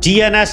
TNS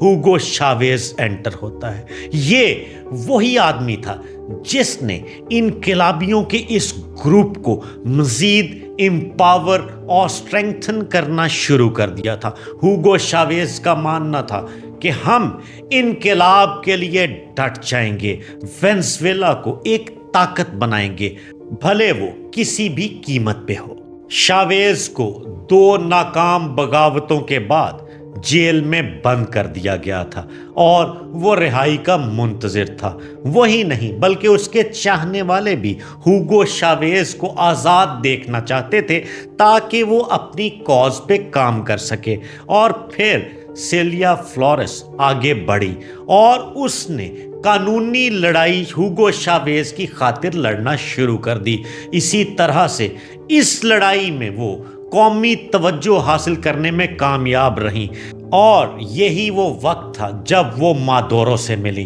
ہوگو Shavez inter ہوتا ہے۔ یہ وہی آدمی تھا جس نے انقلابیوں کے اس گروپ کو مزید امپاور اور اسٹرینگتھن کرنا شروع کر دیا تھا۔ ہوگو شاویز کا ماننا تھا کہ ہم انقلاب کے لیے ڈٹ جائیں گے، وینزویلا کو ایک طاقت بنائیں گے، بھلے وہ کسی بھی قیمت پہ ہو۔ شاویز کو 2 ناکام بغاوتوں کے بعد جیل میں بند کر دیا گیا تھا اور وہ رہائی کا منتظر تھا۔ وہی نہیں بلکہ اس کے چاہنے والے بھی ہوگو شاویز کو آزاد دیکھنا چاہتے تھے تاکہ وہ اپنی کاز پہ کام کر سکے۔ اور پھر سیلیا فلورس آگے بڑھی اور اس نے قانونی لڑائی ہوگو شاویز کی خاطر لڑنا شروع کر دی۔ اسی طرح سے اس لڑائی میں وہ قومی توجہ حاصل کرنے میں کامیاب رہیں، اور یہی وہ وقت تھا جب وہ مادورو سے ملی۔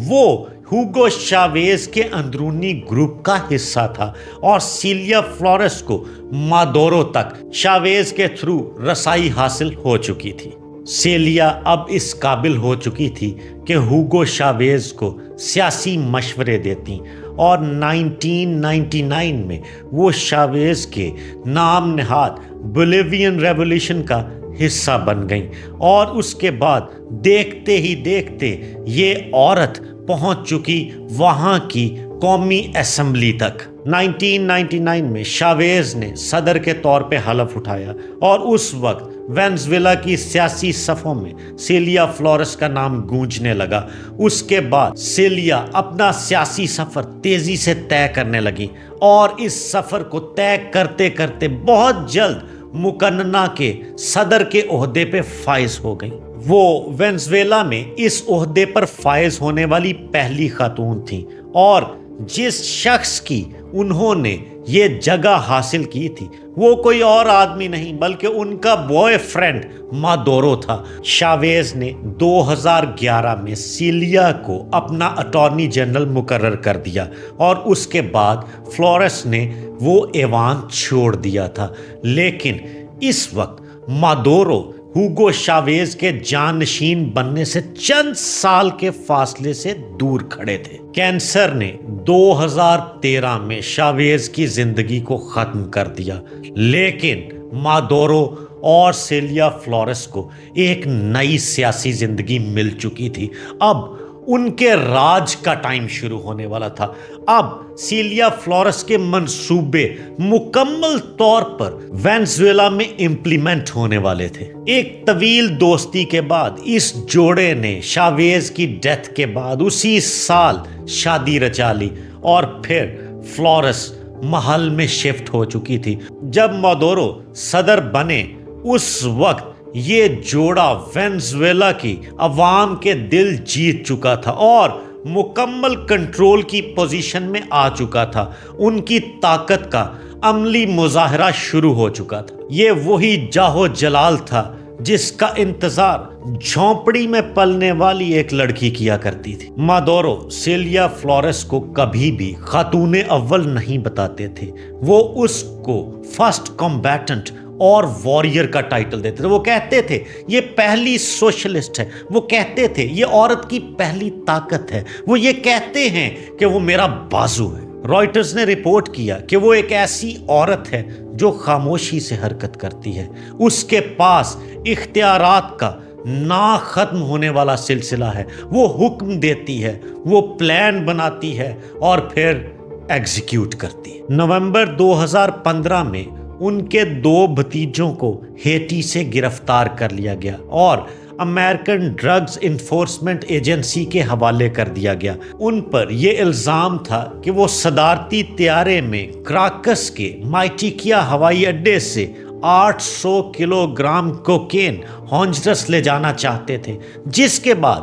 وہ ہوگو شاویز کے اندرونی گروپ کا حصہ تھا اور سیلیا فلورس کو مادورو تک شاویز کے تھرو رسائی حاصل ہو چکی تھی۔ سیلیا اب اس قابل ہو چکی تھی کہ ہوگو شاویز کو سیاسی مشورے دیتی، اور 1999 میں وہ شاویز کے نام نہاد بولیوین ریولیوشن کا حصہ بن گئیں، اور اس کے بعد دیکھتے ہی دیکھتے یہ عورت پہنچ چکی وہاں کی قومی اسمبلی تک۔ 1999 میں شاویز نے صدر کے طور پہ حلف اٹھایا، اور اس وقت وینزویلا کی سیاسی صفوں میں سیلیا فلورس کا نام گونجنے لگا۔ اس کے بعد سیلیا اپنا سیاسی سفر تیزی سے طے کرنے لگی، اور اس سفر کو طے کرتے کرتے بہت جلد مقننہ کے صدر کے عہدے پہ فائز ہو گئیں۔ وہ وینزویلا میں اس عہدے پر فائز ہونے والی پہلی خاتون تھیں، اور جس شخص کی انہوں نے یہ جگہ حاصل کی تھی وہ کوئی اور آدمی نہیں بلکہ ان کا بوائے فرینڈ مادورو تھا۔ شاویز نے 2011 میں سیلیا کو اپنا اٹارنی جنرل مقرر کر دیا، اور اس کے بعد فلورس نے وہ ایوان چھوڑ دیا تھا، لیکن اس وقت مادورو ہوگو شاویز کے جانشین بننے سے چند سال کے فاصلے سے دور کھڑے تھے۔ کینسر نے 2013 میں شاویز کی زندگی کو ختم کر دیا، لیکن مادورو اور سیلیا فلورس کو ایک نئی سیاسی زندگی مل چکی تھی۔ اب ان کے راج کا ٹائم شروع ہونے والا تھا۔ اب سیلیا فلورس کے منصوبے مکمل طور پر وینزویلا میں امپلیمنٹ ہونے والے تھے۔ ایک طویل دوستی کے بعد اس جوڑے نے شاویز کی ڈیتھ کے بعد اسی سال شادی رچا لی، اور پھر فلورس محل میں شفٹ ہو چکی تھی۔ جب مادورو صدر بنے اس وقت یہ جوڑا وینزویلا کی عوام کے دل جیت چکا تھا اور مکمل کنٹرول کی پوزیشن میں آ چکا تھا۔ ان کی طاقت کا عملی مظاہرہ شروع ہو چکا تھا۔ یہ وہی جاہو جلال تھا جس کا انتظار جھونپڑی میں پلنے والی ایک لڑکی کیا کرتی تھی۔ مادورو سیلیا فلورس کو کبھی بھی خاتون اول نہیں بتاتے تھے، وہ اس کو فرسٹ کمبیٹنٹ اور واریر کا ٹائٹل دیتے تھے۔ وہ کہتے تھے یہ پہلی سوشلسٹ ہے، وہ کہتے تھے یہ عورت کی پہلی طاقت ہے، وہ یہ کہتے ہیں کہ وہ میرا بازو ہے۔ رائٹرز نے رپورٹ کیا کہ وہ ایک ایسی عورت ہے جو خاموشی سے حرکت کرتی ہے، اس کے پاس اختیارات کا نہ ختم ہونے والا سلسلہ ہے، وہ حکم دیتی ہے، وہ پلان بناتی ہے اور پھر ایگزیکیوٹ کرتی ہے۔ نومبر 2015 میں ان کے 2 بھتیجوں کو ہیٹی سے گرفتار کر لیا گیا اور امریکن ڈرگز انفورسمنٹ ایجنسی کے حوالے کر دیا گیا۔ ان پر یہ الزام تھا کہ وہ صدارتی طیارے میں کراکس کے مائٹیکیا ہوائی اڈے سے 800 کلو گرام کوکین ہونجرس لے جانا چاہتے تھے، جس کے بعد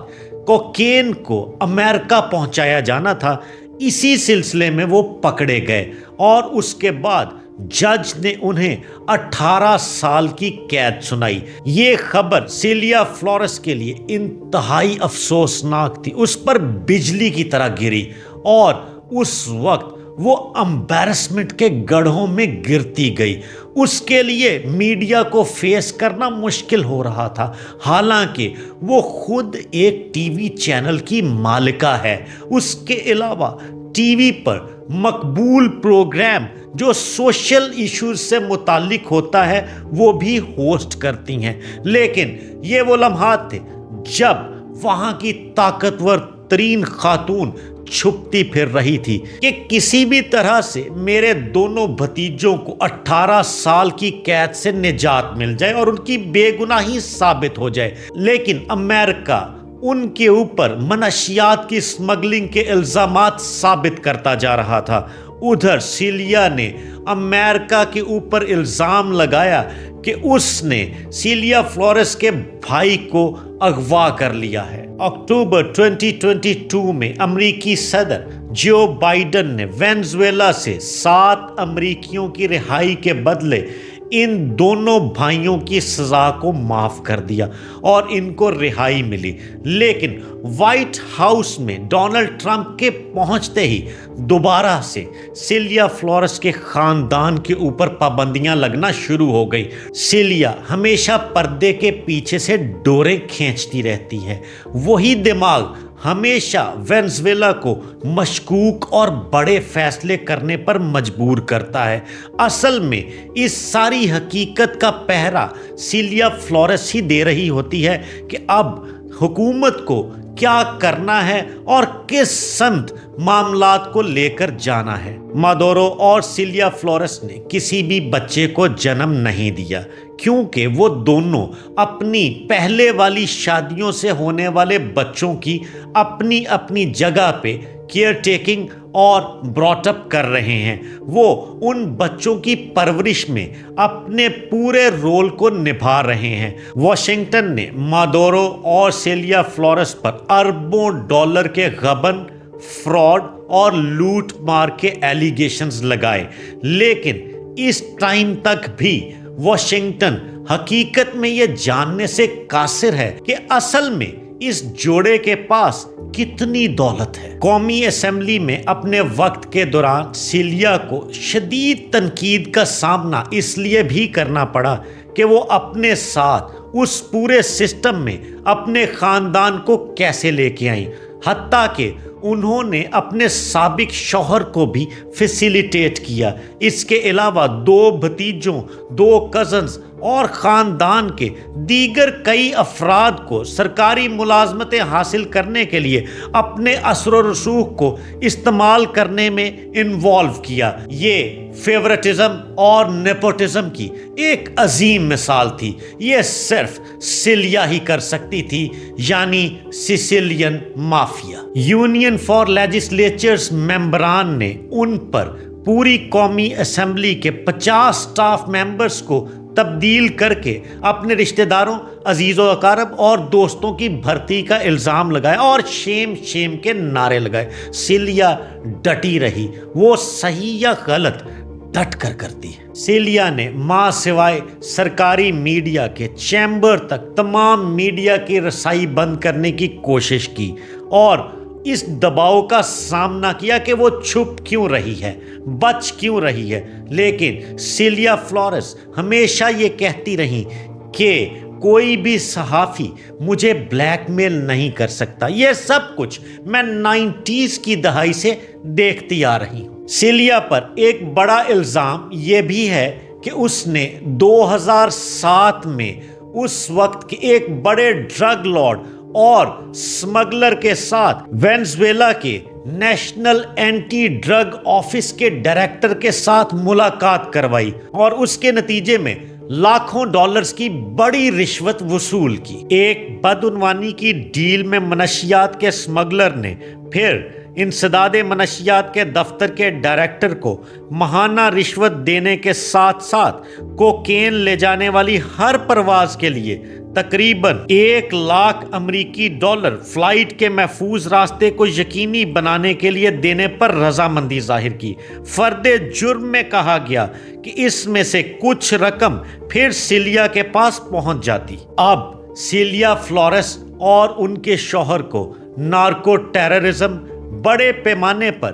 کوکین کو امریکہ پہنچایا جانا تھا۔ اسی سلسلے میں وہ پکڑے گئے اور اس کے بعد جج نے انہیں 18 سال کی قید سنائی۔ یہ خبر سیلیا فلورس کے لیے انتہائی افسوسناک تھی، اس پر بجلی کی طرح گری، اور اس وقت وہ امبیرسمنٹ کے گڑھوں میں گرتی گئی۔ اس کے لیے میڈیا کو فیس کرنا مشکل ہو رہا تھا، حالانکہ وہ خود ایک ٹی وی چینل کی مالکہ ہے۔ اس کے علاوہ ٹی وی پر مقبول پروگرام جو سوشل ایشوز سے متعلق ہوتا ہے وہ بھی ہوسٹ کرتی ہیں، لیکن یہ وہ لمحات تھے جب وہاں کی طاقتور ترین خاتون چھپتی پھر رہی تھی کہ کسی بھی طرح سے میرے دونوں بھتیجوں کو 18 سال کی قید سے نجات مل جائے اور ان کی بے گناہی ثابت ہو جائے۔ لیکن امریکہ ان کے اوپر منشیات کی اسمگلنگ کے الزامات ثابت کرتا جا رہا تھا۔ ادھر سیلیا نے امریکہ کے اوپر الزام لگایا کہ اس نے سیلیا فلورس کے بھائی کو اغوا کر لیا ہے۔ اکتوبر 2022 میں امریکی صدر جو بائیڈن نے وینزویلا سے 7 امریکیوں کی رہائی کے بدلے ان دونوں بھائیوں کی سزا کو معاف کر دیا اور ان کو رہائی ملی، لیکن وائٹ ہاؤس میں ڈونلڈ ٹرمپ کے پہنچتے ہی دوبارہ سے سیلیا فلورس کے خاندان کے اوپر پابندیاں لگنا شروع ہو گئی۔ سیلیا ہمیشہ پردے کے پیچھے سے ڈوریں کھینچتی رہتی ہے، وہی دماغ ہمیشہ وینزویلا کو مشکوک اور بڑے فیصلے کرنے پر مجبور کرتا ہے۔ اصل میں اس ساری حقیقت کا پہرا سیلیا فلورس ہی دے رہی ہوتی ہے کہ اب حکومت کو کیا کرنا ہے اور کس سمت معاملات کو لے کر جانا ہے۔ مادورو اور سیلیا فلورس نے کسی بھی بچے کو جنم نہیں دیا کیونکہ وہ دونوں اپنی پہلے والی شادیوں سے ہونے والے بچوں کی اپنی اپنی جگہ پہ کیئر ٹیکنگ اور براٹ اپ کر رہے ہیں۔ وہ ان بچوں کی پرورش میں اپنے پورے رول کو نبھا رہے ہیں۔ واشنگٹن نے مادورو اور سیلیا فلورس پر اربوں ڈالر کے غبن، فراڈ اور لوٹ مار کے ایلیگیشنز لگائے، لیکن اس ٹائم تک بھی واشنگٹن حقیقت میں یہ جاننے سے قاصر ہے کہ اصل میں اس جوڑے کے پاس کتنی دولت ہے۔ قومی اسمبلی میں اپنے وقت کے دوران سیلیا کو شدید تنقید کا سامنا اس لیے بھی کرنا پڑا کہ وہ اپنے ساتھ اس پورے سسٹم میں اپنے خاندان کو کیسے لے کے آئیں، حتیٰ کہ انہوں نے اپنے سابق شوہر کو بھی فیسیلیٹیٹ کیا۔ اس کے علاوہ 2 بھتیجوں، 2 کزنز اور خاندان کے دیگر کئی افراد کو سرکاری ملازمتیں حاصل کرنے کے لیے اپنے اثر و رسوخ کو استعمال کرنے میں انوالو کیا۔ یہ فیورٹزم اور نیپوٹزم کی ایک عظیم مثال تھی۔ یہ صرف سیلیا ہی کر سکتی تھی، یعنی سیسیلین مافیا۔ یونین فار لیجسلیچرز ممبران نے ان پر پوری قومی اسمبلی کے 50 سٹاف ممبرز کو تبدیل کر کے اپنے رشتہ داروں، عزیز و اقارب اور دوستوں کی بھرتی کا الزام لگایا اور شیم شیم کے نعرے لگائے۔ سیلیا ڈٹی رہی، وہ صحیح یا غلط ڈٹ کر کرتی ہے۔ سیلیا نے ماں سوائے سرکاری میڈیا کے چیمبر تک تمام میڈیا کی رسائی بند کرنے کی کوشش کی اور اس دباؤ کا سامنا کیا کہ وہ چھپ کیوں رہی ہے، بچ کیوں رہی ہے، لیکن سیلیا فلورس ہمیشہ یہ کہتی رہی کہ کوئی بھی صحافی مجھے بلیک میل نہیں کر سکتا۔ یہ سب کچھ میں 90s کی دہائی سے دیکھتی آ رہی ہوں۔ سیلیا پر ایک بڑا الزام یہ بھی ہے کہ اس نے 2007 میں اس وقت کے ایک بڑے ڈرگ لارڈ اور سمگلر کے ساتھ وینزویلا کے نیشنل اینٹی ڈرگ آفس کے ڈائریکٹر کے ساتھ ملاقات کروائی اور اس کے نتیجے میں لاکھوں ڈالرز کی بڑی رشوت وصول کی۔ ایک بدعنوانی کی ڈیل میں منشیات کے سمگلر نے پھر انسداد منشیات کے دفتر کے ڈائریکٹر کو ماہانہ رشوت دینے کے ساتھ ساتھ کوکین لے جانے والی ہر پرواز کے لیے تقریباً 1 لاکھ امریکی ڈالر فلائٹ کے محفوظ راستے کو یقینی بنانے کے لیے دینے پر رضامندی ظاہر کی۔ فرد جرم میں کہا گیا کہ اس میں سے کچھ رقم پھر سیلیا کے پاس پہنچ جاتی۔ اب سیلیا فلورس اور ان کے شوہر کو نارکو ٹیررزم، بڑے پیمانے پر